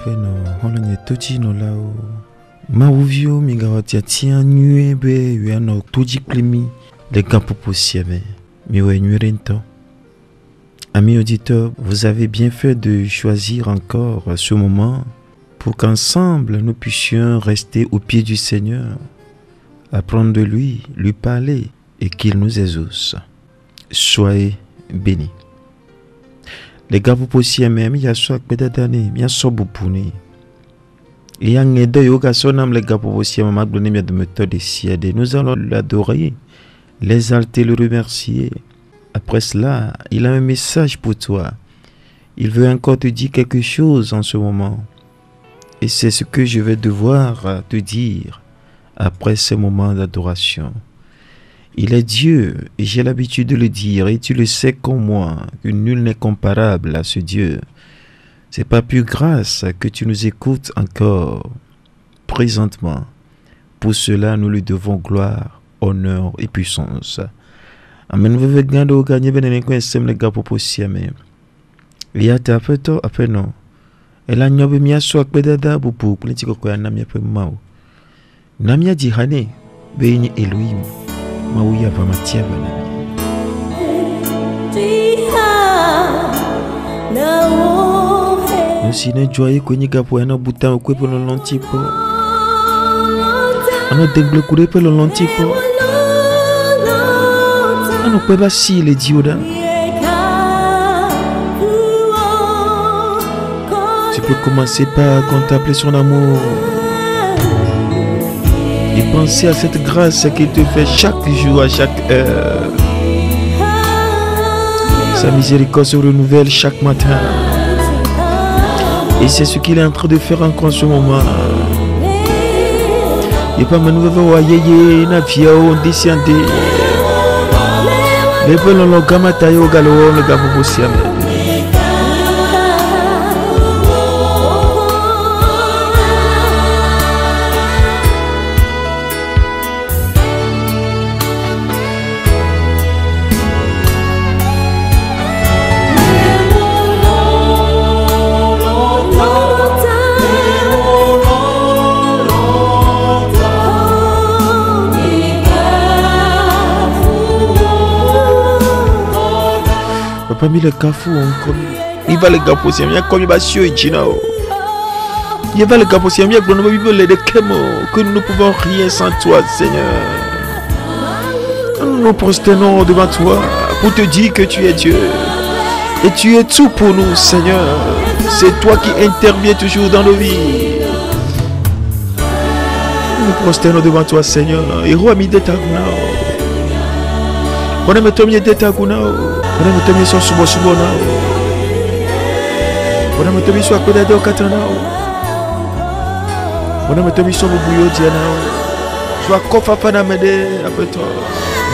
apeno holo nye toji no lao mauvio mingawati atia nyuebe yuano toji klimi les gapo possiame miwe nyurento. Amis auditeurs, vous avez bien fait de choisir encore ce moment pour qu'ensemble nous puissions rester au pied du Seigneur, apprendre de lui parler et qu'il nous exauce. Soyez bénis. Les gars, vous pouvez même, il y a soit pédadane, il y a soit boupouné. Il y a un aide yoga sonam, les gars, vous pouvez même donner de méthode des cieux. Nous allons l'adorer, l'exalter, le remercier. Après cela, il a un message pour toi. Il veut encore te dire quelque chose en ce moment. Et c'est ce que je vais devoir te dire après ce moment d'adoration. Il est Dieu et j'ai l'habitude de le dire et tu le sais comme moi que nul n'est comparable à ce Dieu. C'est pas plus grâce que tu nous écoutes encore présentement. Pour cela, nous lui devons gloire, honneur et puissance. Amen. Vous venez de gagner ben sem le gapo possiame. Il y a ta feto apeno. Et la nyobe mia so pedada bupu politiko ko na mia pe mau. Na mia jihane be ni Elohim. Mau ya va matia bana. Nous si ne joye ko ni gapo na buta ko pe lo lontipo. Ano dengle kure pe lo lontipo. On peut pas si les dioda. Tu peux commencer par contempler son amour et penser à cette grâce qu'il te fait chaque jour, à chaque heure. Sa miséricorde se renouvelle chaque matin. Et c'est ce qu'il est en train de faire encore en ce moment. Et pas maintenant voyez na via on descend. Les pelons l'ont gamataille au galop, le gabo possible. Parmi les cafous, il va les gars possible, il y a comme il va sur Ginao. Il va les gars possible, il y a que nous ne pouvons rien sans toi, Seigneur. Nous nous prosternons devant toi pour te dire que tu es Dieu. Et tu es tout pour nous, Seigneur. C'est toi qui interviens toujours dans nos vies. Nous nous prosternons devant toi, Seigneur. Et roi mi de ta gunao. On aime ton mieux de ta gunao. On a mis son subo na. On a mis son akoda de katana. On a mis son buyo diana. Sois kofa pana mede après toi.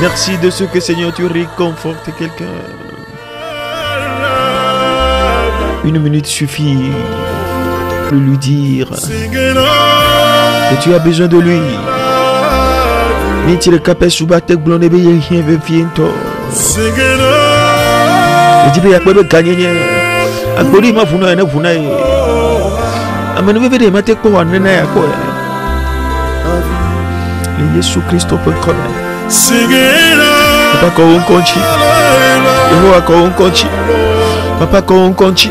Merci de ce que Seigneur tu réconfortes quelqu'un. Une minute suffit pour lui dire que tu as besoin de lui. Mais tu le capes sous batek blonde beye rien veut fiento. Il dit que gagner akbori ma funa na funa e amene bebe ma te ko wane na yako e Yesu Kristo peut connaître papa ko on konchi yo ko on konchi papa ko on konchi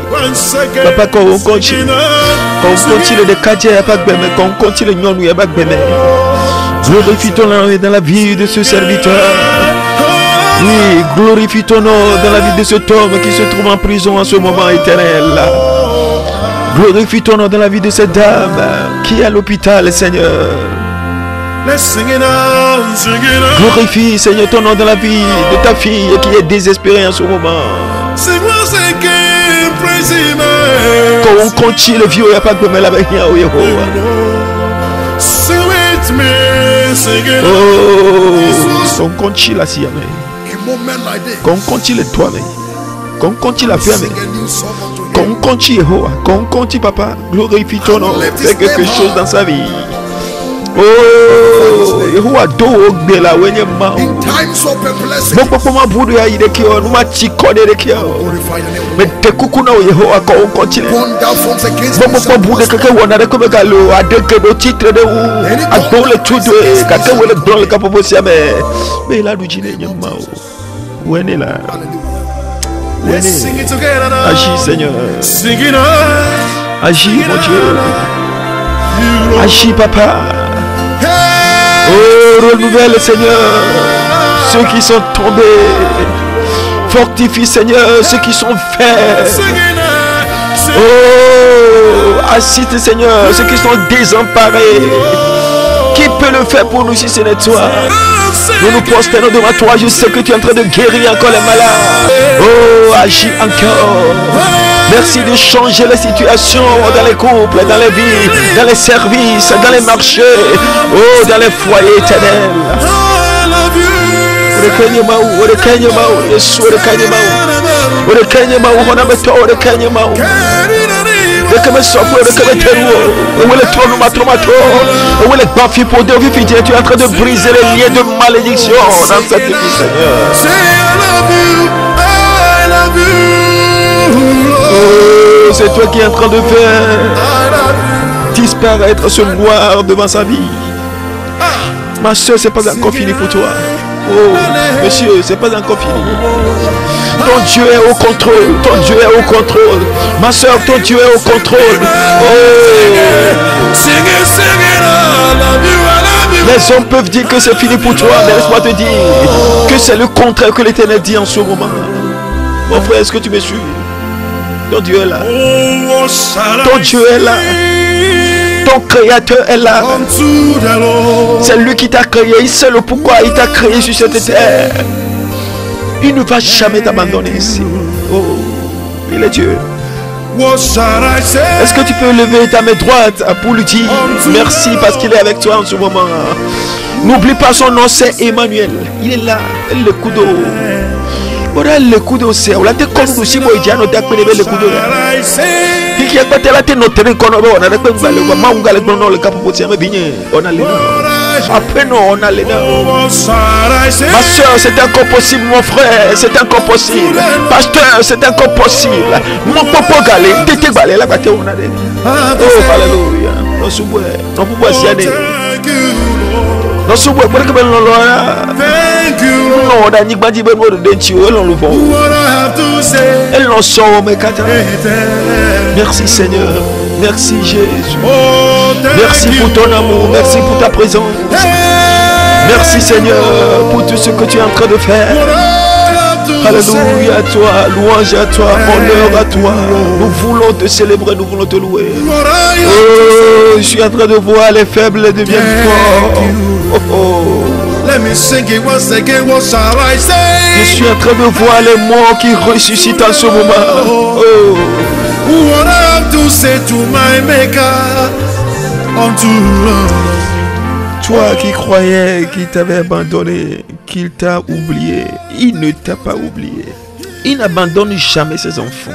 papa ko on konchi le de kaje ya pas beme ko on konchi le nyonu ya pas beme glorifie ton nom dans la vie de ce serviteur. Oui, glorifie ton nom dans la vie de cet homme qui se trouve en prison en ce moment éternel. Glorifie ton nom dans la vie de cette dame qui est à l'hôpital, Seigneur. Glorifie, Seigneur, ton nom dans la vie de ta fille qui est désespérée en ce moment. Quand on continue le vieux, il n'y a pas de problème avec Yahweh. Oh, on continue la sienne. Qu'on continue toi-même, qu'on continue la ferme, qu'on continue Yehovah, qu'on continue papa, glorifie ton nom, fais quelque chose dans sa vie. Oh, Yehowa do ogbe la wenye ma. In times of perplexity, Boko ma budu ya idekio, numa chikode dekio. glorify your name. Me tekuku na Yehowa ko continue. Born down from against Boko bude keke wana reko megalo adeke do titre de ou. Adole tudwe kake wele don le kapopo siame. Me la du jine nyama o. Wene la. Let's sing it together now. Agis Seigneur. Sing it now. Agis mon Dieu. Agis papa. Hey. Oh, renouvelle Seigneur ceux qui sont tombés. Fortifie Seigneur ceux qui sont faits. Sing it now. Sing Oh, assiste Seigneur ceux qui sont désemparés. Qui peut le faire pour nous si ce n'est toi? Nous nous prosternons devant toi. Je sais que tu es en train de guérir encore les malades. Oh, agis encore. Merci de changer la situation dans les couples, dans les vies, dans les services, dans les marchés, oh, dans les foyers éternels. Tu es en train de briser les liens de malédiction dans cette vie, Seigneur. Oh, c'est toi qui es en train de faire disparaître ce noir devant sa vie. Ma soeur, c'est pas encore fini pour toi. Oh, monsieur, c'est pas encore fini. Ton Dieu est au contrôle. Ton Dieu est au contrôle. Ma soeur, ton Dieu est au contrôle. Oh. Les hommes peuvent dire que c'est fini pour toi, mais laisse-moi te dire que c'est le contraire que l'Éternel dit en ce moment. Mon frère, est-ce que tu me suis? Ton Dieu est là. Ton Dieu est là. Ton créateur est là. C'est lui qui t'a créé. Il sait le pourquoi il t'a créé sur cette terre. Il ne va jamais t'abandonner ici. Oh, il est Dieu. Est-ce que tu peux lever ta main droite pour lui dire merci parce qu'il est avec toi en ce moment? N'oublie pas son nom, c'est Emmanuel. Il est là. Le couteau. Voilà le couteau. C'est on l'a dit comme nous si moi il dit à notre le couteau. Qui a pas tellement notre économie. On a des choses à le voir. On a le nom le cap pour tirer bien. On a les noms. Après non, on a les noms. Ma soeur, c'est encore possible, mon frère, c'est encore possible. Pasteur, c'est encore possible. Mon papa galé, t'étais balé là, quand on a des. Oh, alléluia. Non, souboue, non, pouvoir s'y aller. Non, souboue, pour que ben l'on non, on a ni bandi ben mort de Dieu, on le voit. Elle l'en sort, mais quand merci Seigneur, merci Jésus. Merci pour ton amour, merci pour ta présence. Merci Seigneur pour tout ce que tu es en train de faire. Alléluia à toi, louange à toi, honneur à toi. Nous voulons te célébrer, nous voulons te louer. Oh, je suis en train de voir les faibles deviennent forts. Oh, oh. Je suis en train de voir les morts qui ressuscitent en ce moment. Oh. Toi qui croyais qu'il t'avait abandonné, qu'il t'a oublié, il ne t'a pas oublié. Il n'abandonne jamais ses enfants.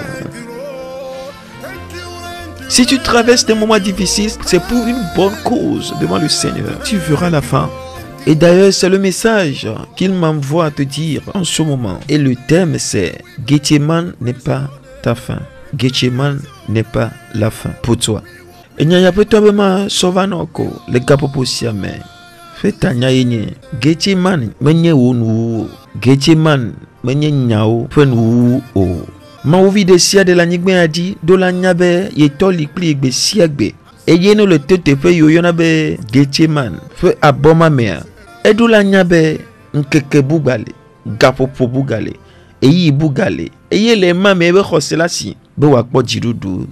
Si tu traverses des moments difficiles, c'est pour une bonne cause devant le Seigneur. Tu verras la fin. Et d'ailleurs, c'est le message qu'il m'envoie à te dire en ce moment. Et le thème, c'est Gethsemane n'est pas ta fin. Gethsemane n'est pas la fin pour toi. Et n'y a pas de temps sauvanoko le capopo siame. Fait un yaïne. Gethsemane menye ou Gethsemane menye nyao fen ou o. Ma ouvi de sia de la nigbe a dit do la nyabe ye toli pli gbe siagbe. Et yeno le tete fe yo yonabe Gethsemane fe aboma mea. Et do la nyabe nkeke bugale gapopo bugale. Et yi bugale. Et ye le mame be khosela si be wakpo jirudu.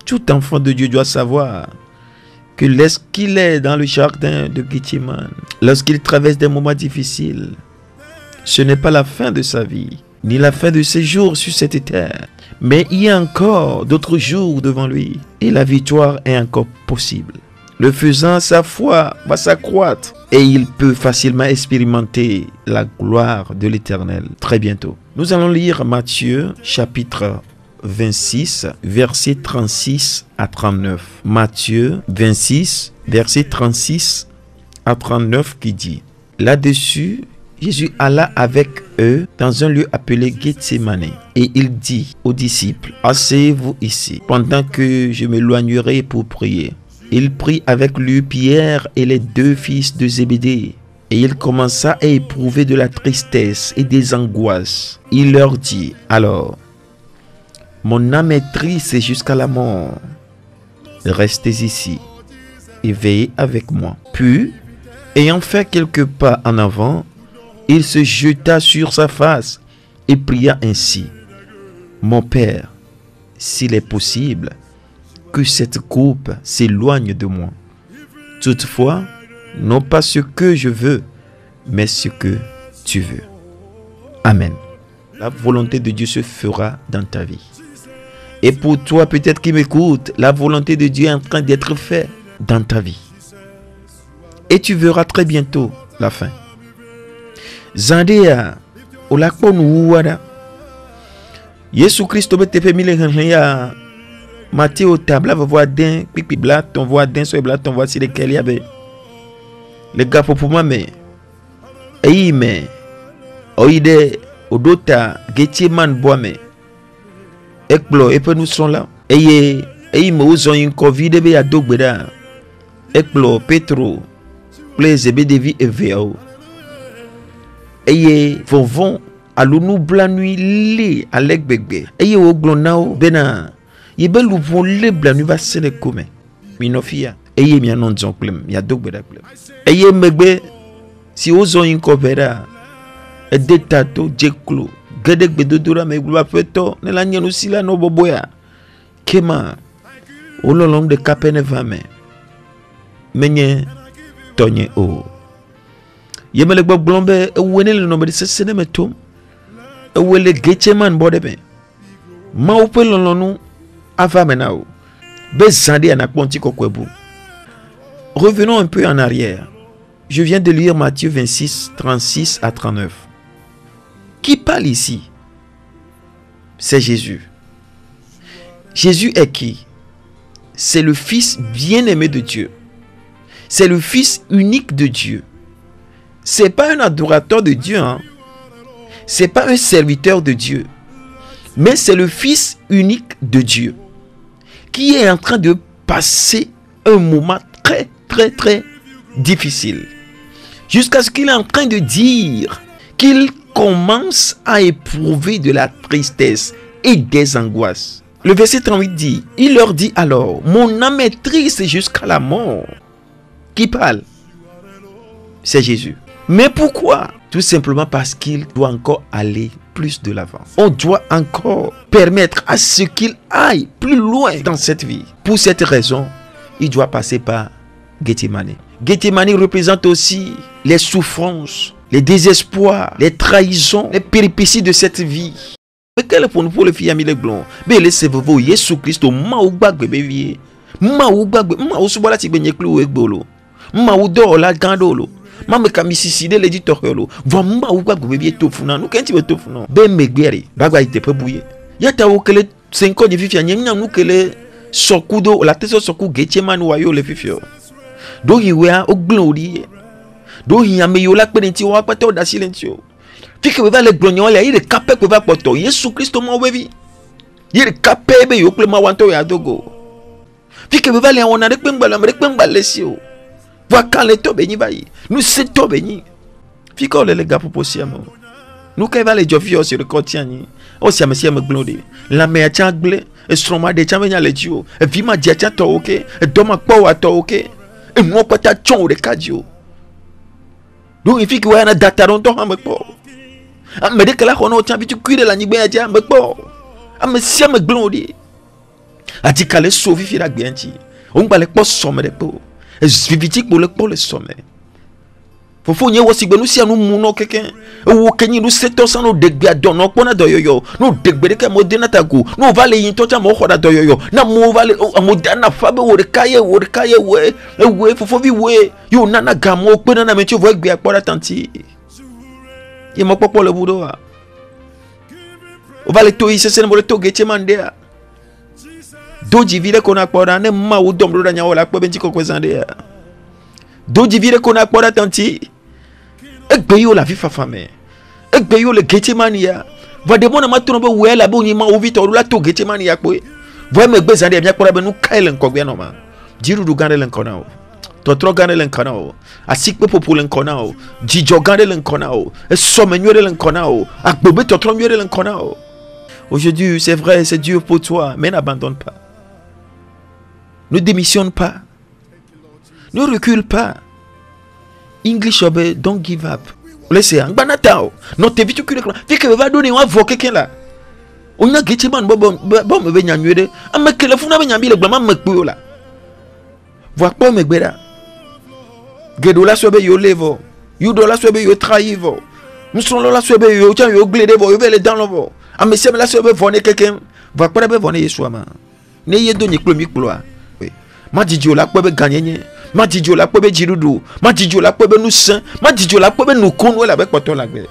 Tout enfant de Dieu doit savoir que lorsqu'il est dans le jardin de Gethsemane, lorsqu'il traverse des moments difficiles, ce n'est pas la fin de sa vie, ni la fin de ses jours sur cette terre. Mais il y a encore d'autres jours devant lui et la victoire est encore possible. Le faisant, sa foi va s'accroître et il peut facilement expérimenter la gloire de l'Éternel très bientôt. Nous allons lire Matthieu chapitre 26, versets 36 à 39. Matthieu 26, versets 36 à 39 qui dit: Là-dessus, Jésus alla avec eux dans un lieu appelé Gethsémane et il dit aux disciples: Asseyez-vous ici pendant que je m'éloignerai pour prier. Il prit avec lui Pierre et les 2 fils de Zébédée. Et il commença à éprouver de la tristesse et des angoisses. Il leur dit alors: Mon âme est triste jusqu'à la mort. Restez ici et veillez avec moi. Puis, ayant fait quelques pas en avant, il se jeta sur sa face et pria ainsi: Mon Père, s'il est possible, que cette coupe s'éloigne de moi. Toutefois, non pas ce que je veux, mais ce que tu veux. Amen. La volonté de Dieu se fera dans ta vie. Et pour toi, peut-être qui m'écoute, la volonté de Dieu est en train d'être faite dans ta vie. Et tu verras très bientôt la fin. Zandea, olakpon ouwada. Yesu Christ te fait mille ya. Matthieu tabla va voir d'un pipi bla ton voix d'un sur bla ton voix si lesquels y avait. Les gars pour moi mais mais oide odota Gethsémane bois mais ekplo et nous sont là et me ont une covid be ya dogbeda ekplo Petro plaise be devi eveo et vont à l'onu bla nuit li avec bébé et au glonao bena yebe lu von le bla nuit va se le come minofia et mi anon zonklem ya dogbeda klem et megbe si ozo in kovera e detato jeklo gedek bedodura me gba feto ne la nyenu sila no boboya kema ololong de kapene vame menye tonye o yemele gbo glombe e wenele no be sesene metom e wele Gethsémane bodebe ma ope lolonu avame nao be zande na ponti kokwebu. Revenons un peu en arrière. Je viens de lire Matthieu 26, 36 à 39. Qui parle ici? C'est Jésus. Jésus est qui? C'est le Fils bien-aimé de Dieu. C'est le Fils unique de Dieu. C'est pas un adorateur de Dieu, hein? C'est pas un serviteur de Dieu. Mais c'est le Fils unique de Dieu qui est en train de passer un moment très difficile. Jusqu'à ce qu'il est en train de dire qu'il commence à éprouver de la tristesse et des angoisses. Le verset 38 dit, il leur dit alors, mon âme est triste jusqu'à la mort. Qui parle? C'est Jésus. Mais pourquoi? Tout simplement parce qu'il doit encore aller plus de l'avant. On doit encore permettre à ce qu'il aille plus loin dans cette vie. Pour cette raison, il doit passer par Gethsémane. Gethsémane représente aussi les souffrances, les désespoirs, les trahisons, les péripéties de cette vie. Mais quel est pour nous pour le fils Amile Blon? Mais laissez-vous Jésus Christ au maoubag bébé. Maoubag, maousubala tibenye clou ekbolo. Maoudo la gandolo. Mame kamisiside l'éditeur lo. Vamba oubag bébé tofuna. Nous quand tu veux tofuna. Ben megberi. Bagwa ite pe bouye. Yata okele 5 ans de fifia nyanya nous kele sokudo la teso soku Gethsémane wayo le fifio. Do hiwa o glory. Do hiyame yo la penenti wa pato da silentio. Fike we va le glonyo le ire kape ko va poto. Yesu Kristo mo wevi. Ire kape be yo klema wanto ya dogo. Fike we va le ona rek pengba lesio. Va kan le to beni bayi. Nous se to beni. Fike le gars pour posiamo. Nous ka va le jofio sur le contiani. O sia mesia me glori. La me a changle. Estroma de chamenya le tio. E vima dia cha to oke. E doma kwa wa to oke. E mo pata chon de kadio. Donc il faut que vous ayez un dataron to hamekpo. Me de kala kono chambi tu cuire la nigbe aja hamekpo. Me sia me glori. Ati kale sofi fi la gbenchi. On ba le po somme de po. E vivitik bo le po le somme. Fofo nye wosi gbe nu sia nu muno keken. E wo kenyi nu seto san no degbe adono pona doyoyo. No degbe de ke mo de natago. No vale yin to cha mo khoda doyoyo. Na mo vale mo dana fabe wo de kaye we. E we fofo vi we. Yo nana gamo pe nana me tu vo gbe akpora tanti. Ye mo popo le budo wa. On va le to ici c'est le to Getsemandea. Doji vile kona kpora ne ma u dom do nya wala kpo benji ko kwezande. Doji vile kona kpora tanti. Egbe yo la vie fafame. Egbe yo le Getsemania. Va de mon ma tono be wela be onyi ma o vito la to Getsemania kpo. Voye me gbe zande bia kpora be nu kaile nko gbe no ma. Jiru du gande len kona o. Totro gande len kona o. Asikpe popo len kona o. Jijo gande len kona o. E somme nyore len kona o. Akbobe totro nyore len kona o. Aujourd'hui, c'est vrai, c'est dur pour toi, mais n'abandonne pas. Ne démissionne pas. Ne recule pas. English obey, don't give up. Laissez un banatao. Non, t'es vite que le fait que va donner un voix quelqu'un là. On a guetté man bon me venir nuer. Ah mais que le fou n'a pas mis le glamour me couille là. Voir pas me gbera. Gedola sobe yo levo. You dola sobe yo traivo. Nous sommes là sobe yo tiens yo glede vo yo vele dans le vo. Ah mais c'est là sobe voner quelqu'un. Voir pas be voner Yeshua man. Ne ye donner clomi cloa. Ma didio la pobe gagner. Ma didio la pobe jirudu. Ma didio la pobe nous saint. Ma didio la pobe nous connaît avec poton la gueule.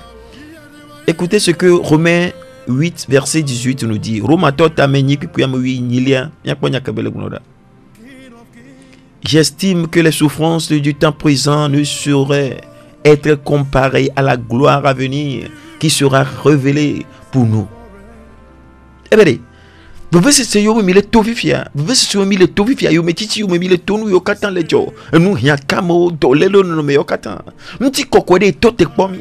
Écoutez ce que Romains 8 verset 18 nous dit. Romato tameni kuyamui nilia. Yakponya kabele gunoda. J'estime que les souffrances du temps présent ne sauraient être comparées à la gloire à venir qui sera révélée pour nous. Eh bien, vous voyez, c'est yo mi le tovifia. Vous voyez, c'est yo mi le tovifia. Yo metiti yo mi le tonu yo katan le jo. Nous rien kamo do lelo no me yo katan. Mti kokode tote pomi.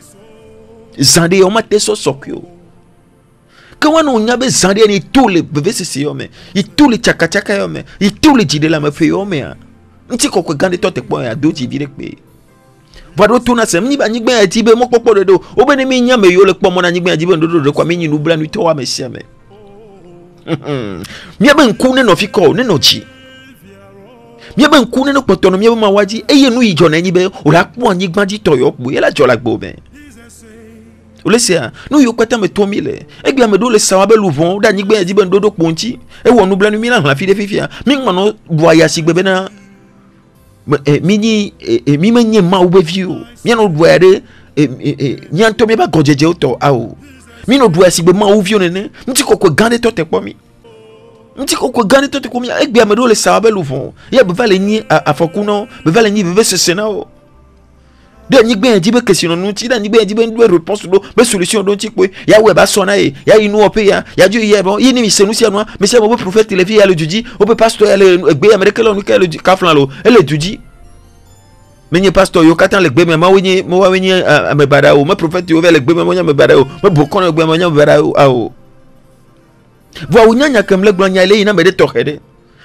Zande yo mate so sokyo. Quand on y a zande ni tous les bébés c'est yo me. I tous les chaka chaka yo me. I tous les jide la me fe yo me. Mti kokwe gande tote pomi ya do ji direct be. Vado tuna sem ni ba nyigbe ya tibe mo popo do. Obene mi nyame yo le pomo na nyigbe ya jibe ndo do kwa mi nyi nubla ni to wa me siame. Miabe nkune no fiko ne no chi. Miabe nkune no potono miabe mawaji eye nu ijo na nyibe ora po anyigba ji toyo po yela jola gbo ben. Olesia nu yo kwata me 3000 egbe me do le sawabe louvon da nyigbe ji ben dodo ponti e wo nu bla nu mi la fi de fifia mi ngmano voyage gbe na mini mi menye ma ube view mi no doere nyanto mi ba gojeje oto awo. Mi no doa sigbe ma ovio nene mti kokwe gande tote kwa mi mti kokwe gande tote kwa mi egbe amedo le sawabe louvon ya bevale ni afokuno bevale ni beve sesenao de nyigbe njibe question no ti da nyigbe njibe ndo réponse do be solution do ti pe ya we ba sona e ya inu ope ya ju ye bon yini mi senu si anwa me se mo prophète le fi ya le juji o be pasteur ya le egbe americain lo nuka le kaflan lo ele juji menye pastor yo katan le gbe me ma wenye mo wa wenye me bada o me prophète yo ve le gbe me mo nya me bada o me bokon le gbe me nya me bada o awo vo wunya nya kem le gbe nya le ina me de tokede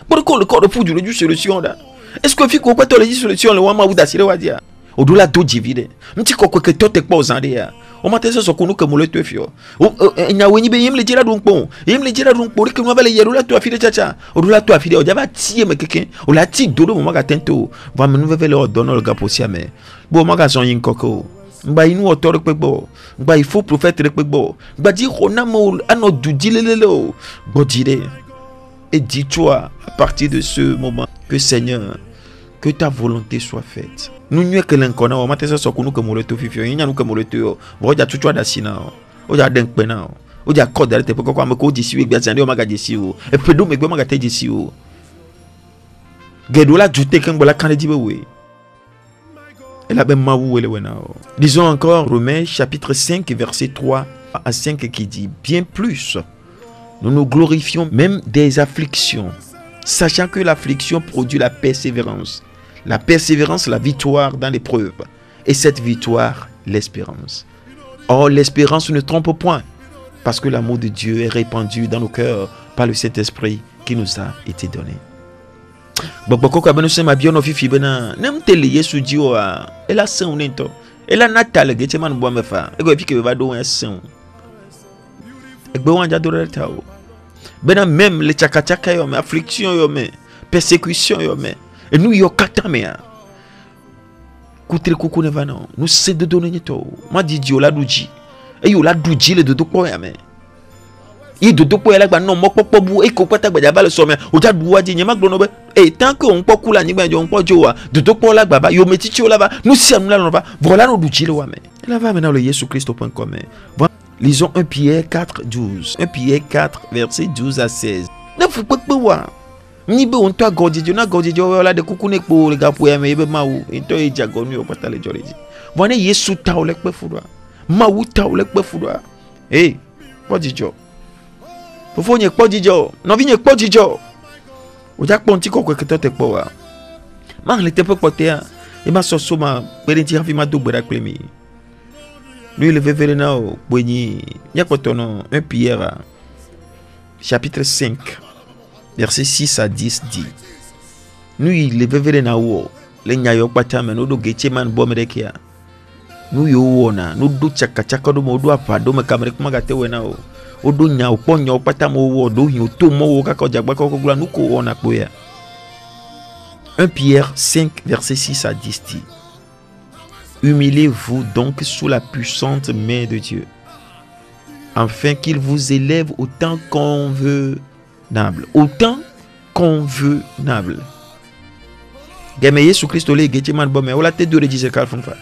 pour ko le corps de fudu le solution da est-ce que fi ko ko to le solution le wa ma wuda sire wa dia o do la do divide mti ko ko ke to te po zande ya o ma te so ko nu ke mo le to fio o nya wenyi be yim le jira dun pon yim le jira dun pon ke no va le yeru la to afide chacha o do la to afide o jaba tie me keken o la ti dodo mo ma ka tento va me nou ve le ordonner le gaposia me bo ma ka son yin koko mba inu otor pe gbo mba il faut prophète pe gbo mba di rona mo ano dudi lelele o bodire et dis-toi à partir de ce moment que Seigneur, que ta volonté soit faite. Nous n'y que l'incona, on m'a dit ça sur nous que mon leto fifio, il y a nous que mon leto, vous avez tout d'asina, vous avez d'un pena, vous avez code d'arrêter pour qu'on me code d'ici, et bien sûr, on m'a gardé ici, et puis nous, mais on m'a gardé ici. Gedola jute quand on l'a candidat, oui. Elle a même maou, elle est là. Disons encore Romains chapitre 5, verset 3 à 5 qui dit bien plus. Nous nous glorifions même des afflictions, sachant que l'affliction produit la persévérance. La persévérance, la victoire dans l'épreuve. Et cette victoire, l'espérance. Or, l'espérance ne trompe point, parce que l'amour de Dieu est répandu dans nos cœurs par le Saint-Esprit qui nous a été donné. Ben même les tchaka yo me affliction yo me persécution yo me et nous yo katame kutre kuku ne vana nous c'est de donner to ma di dio la duji e yo la duji le dodo po ya me i dodo po ya la gba no mo popo bu e ko pata gba ba le so me o ja duwa ji nyema gbono be e tant que on poku la nyigba jo on po jo wa dodo po la gba ba yo meti chi o la ba nous si anu la no ba voilà no duji le wa me la va maintenant le yesu christ.com. Lisons 1 Pierre 4, 12. 1 Pierre 4, verset 12 à 16. Ne faut pas que voir. Ni be on to godje na godje wala de kuku ne po le gapu ya me be mawu into e jagonu o patale joreji. Vone Yesu ta o le pe fudwa. Mawu ta o le pe fudwa. Eh, podijo. Fofo nye podijo. No vi nye podijo. O jak ponti ko ko te po wa. Ma le te pe pote a. E ma soso ma perenti afi ma do gbera klemi. Lui le vevere na o boni. Nya ko tono 1 Pierre chapitre 5. Verset 6 à 10 dit. Nous il vevere na wo le nyayo patame no do geche man bomerekia. Nous yo wona no do chaka chaka do mo do apa do me kamere kuma gate wena o. O do nya o ponyo patamo wo do hin o to mo wo ka ko jagba ko gula nu ko wona poya. 1 Pierre 5 verset 6 à 10 dit. Humiliez-vous donc sous la puissante main de Dieu, afin qu'il vous élève au temps convenable. Au temps convenable. Game Yesu Kristo le geche man bome ola te dure jise kal funfa.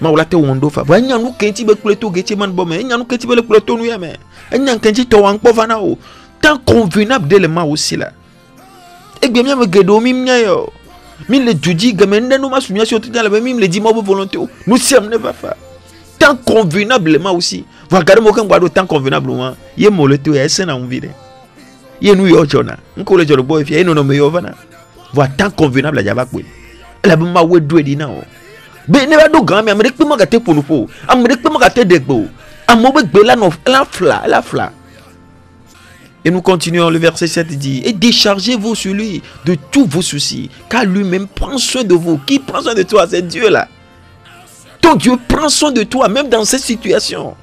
Ma ola te wondo fa. Ba nya nu kenti be kuleto geche man bome. Nya nu kenti be le kuleto nu yame. Nya kenti to wan po fana o. Temps convenable de le ma aussi là. E gbe mi me gedo mi mnya yo. Mi le juji game nde no ma sumia so tida la mi le di mo volonté o. Nous sommes ne va fa. Temps convenablement aussi. Va garder mo kan gbado temps convenablement. Ye mo le to e se na unvide. Ye nu yo jona. Nko le joro boy fi e no me yo vana. Va temps convenable ya ba kwe. La be ma we do di na o. Be ne ba do gan mi amere pe mo gate ponu po. Amere pe mo gate degbo. Amo be gbe la no la fla. Et nous continuons, le verset 7 dit, et déchargez-vous sur lui de tous vos soucis, car lui-même prend soin de vous. Qui prend soin de toi? C'est Dieu là. Ton Dieu prend soin de toi, même dans cette situation.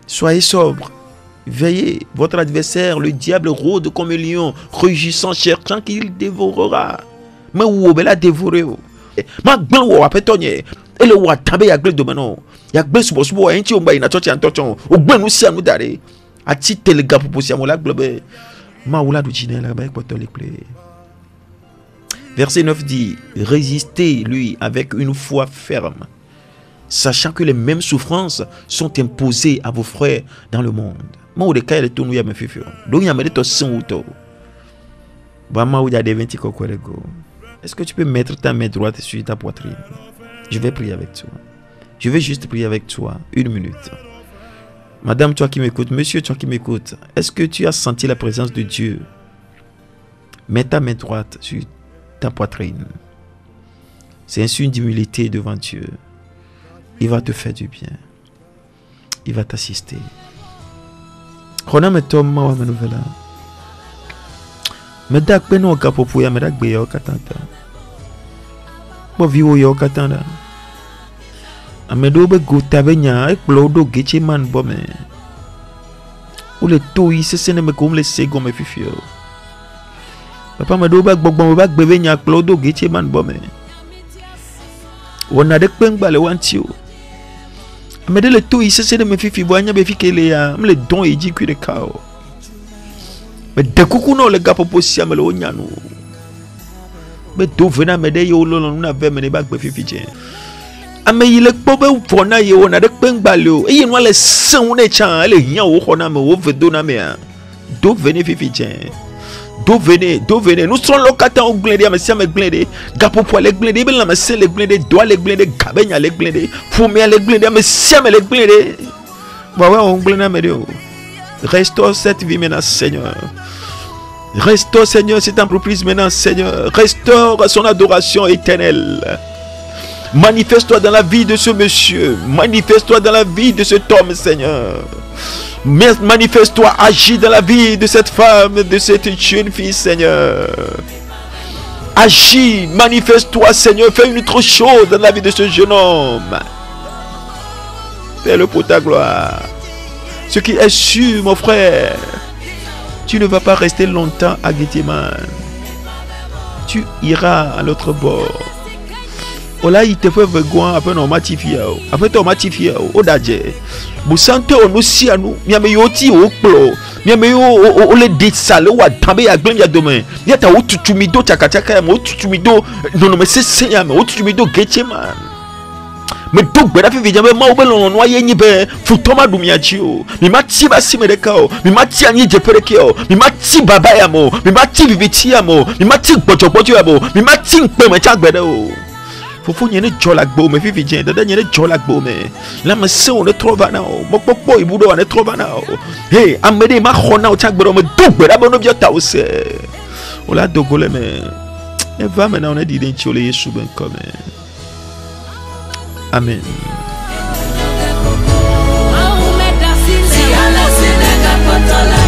Soyez sobre, veillez, votre adversaire, le diable, rôde comme un lion, rugissant, cherchant qu'il dévorera. Mais où est la dévoré? Ma glan wo apetonye ele wa tabe ya gbe domano ya gbe subo en ti o gba ina church an touch on o gbe nu si anu dare ati telegraph posi amola globe ma wula du jinela ba ko to le ple. Verset 9 dit, résistez lui avec une foi ferme, sachant que les mêmes souffrances sont imposées à vos frères dans le monde. Ma ou de ka ele tonu ya me fifio do ya me de to san wuto ba ma ou ya de 20 ko go. Est-ce que tu peux mettre ta main droite sur ta poitrine? Je vais prier avec toi. Je vais juste prier avec toi. 1 minute. Madame, toi qui m'écoutes, monsieur, toi qui m'écoutes, est-ce que tu as senti la présence de Dieu? Mets ta main droite sur ta poitrine. C'est un signe d'humilité devant Dieu. Il va te faire du bien. Il va t'assister. Medak peno kapopu ya medak be yo katanta. Bo viwo yo katanda. Amedo be gota benya ekplodo geche man bome. Ou le toi se sene me comme le sego me fifio. Papa medo be gbogbon be gbe benya ekplodo geche man bome. Wona de kpengba le wantio. Amede le toi se sene me fifi bo anya be fikele ya me le don eji ku de kao. Mais de coucou non les gars pour poser mais le onyano mais do vena me de yo lo na ve me ne ba gbe fifi ame ile pobe fona ye wona de pengbalo e no le san ne chan le yan wo hona me wo vedo na me do vene fifi do vene nous sommes locataires au glende me sia me glende gapo po le glende be la me se le glende do le glende gabenya le glende fumi le glende me sia me le glende wa wa on glende me de. Restaure cette vie maintenant, Seigneur. Restaure, Seigneur, cette entreprise maintenant, Seigneur. Restaure son adoration éternelle. Manifeste-toi dans la vie de ce monsieur. Manifeste-toi dans la vie de cet homme, Seigneur. Manifeste-toi, agis dans la vie de cette femme, de cette jeune fille, Seigneur. Agis, manifeste-toi, Seigneur. Fais une autre chose dans la vie de ce jeune homme. Fais-le pour ta gloire. Ce qui est sûr, mon frère, tu ne vas pas rester longtemps à Gethsemane. Tu iras à l'autre bord. Ola il te fait vergogne après non matifia. Après ton matifia, o dadje. Busante onusi anu, miame yoti o plo. mi me o le dit ça le wa tambe ya glem ya dome ya ta o tutumido chakachaka ya mo tutumido no me sese ya me o tutumido geche man me do gbera fi vijame ma o be lo no aye nyi be futoma dumia chi o mi ma ti ba si mereka o mi ma ti anyi jepereke o mi ma ti baba ya mo mi ma ti viviti ya mo mi ma ti gbojobojo ya mo mi ma ti npe me chagbere o fofo nyene jola gbo me fi vijin dada nyene jola gbo me la me se on ne trova na o mo popo ibudo ne trova na o hey amede ma khona o chagbere o me do gbera bo no bi ta o se o la dogole me e va me na on di den chi o le Yesu ben comme amen. Si